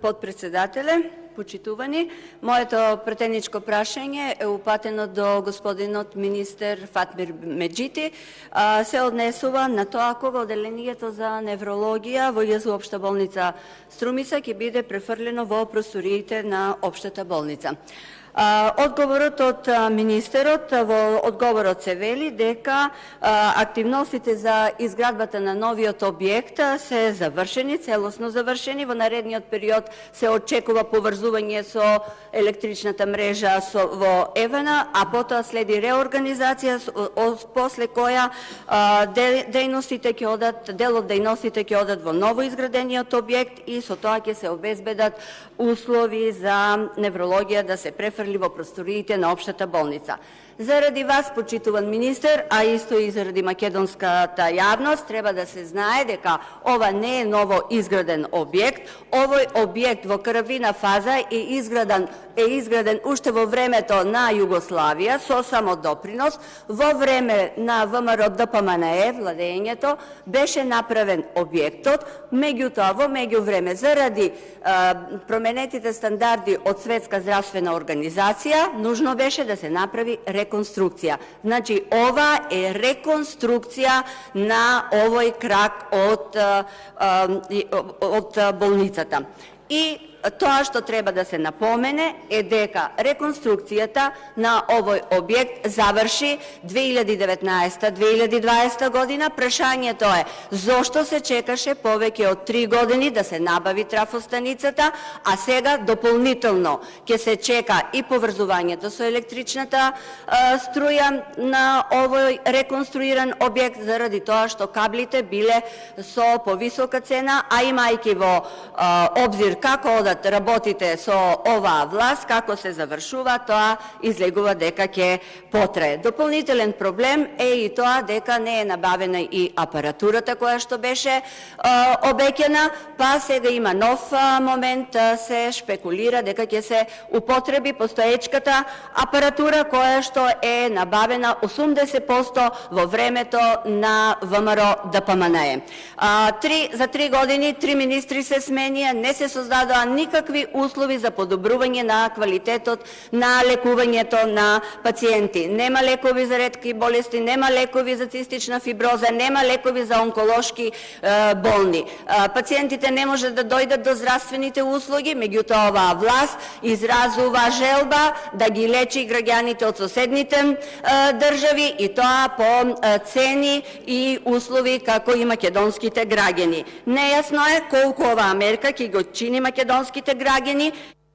Подпредседателе, почитувани, моето претеничко прашање е упатено до господинот министер Фатмир Меджити. Се однесува на тоа кога одделението за неврологија во ЈСУ Општа болница Струмица ќе биде префрлено во просториите на Општата болница. Одговорот од министерот во одговорот се вели дека активностите за изградбата на новиот објект се завршени, целосно завршени. Во наредниот период се очекува поврзување со електричната мрежа во Евана, а потоа следи реорганизација после која дел од дејностите ќе одат во ново изградениот објект и со тоа ќе се обезбедат услови за неврологија да се префрли во просториите на Општата болница. Заради вас, почитуван министер, а исто и заради македонската јавност, треба да се знае дека ова не е ново изграден објект. Овој објект во крвина фаза е изграден уште во времето на Југославија со самодопринос. Во време на ВМРО ДПМНЕ, владењето, беше направен објектот, меѓутоа во меѓувреме заради променетите стандарди од Светска здравствена организација, нужно беше да се направи реконструкција. Значи, ова е реконструкција на овој крак од болницата. И тоа што треба да се напомене е дека реконструкцијата на овој објект заврши 2019-2020 година. Прашањето е зошто се чекаше повеќе од 3 години да се набави трафостаницата, а сега дополнително ќе се чека и поврзувањето со електричната струја на овој реконструиран објект заради тоа што каблите биле со повисока цена, а имајќи во обзир како одат работите со оваа власт, како се завршува, тоа излегува дека ќе потрае. Дополнителен проблем е и тоа дека не е набавена и апаратурата која што беше обеќана, па сега има нов момент, се шпекулира дека ќе се употреби постоечката апаратура која што е набавена 80% во времето на ВМРО ДПМНЕ. За 3 години 3 министри се сменија, не се создадоа никакви услови за подобрување на квалитетот на лекувањето на пациенти. Нема лекови за ретки болести, нема лекови за цистична фиброза, нема лекови за онколошки болни. Пациентите не може да дојдат до здравствените услуги, меѓутоа оваа власт изразува желба да ги лечи граѓаните од соседните држави и тоа по цени и услови како и македонските граѓани. Нејасно е колку оваа мерка ќе го чини македонските граѓани.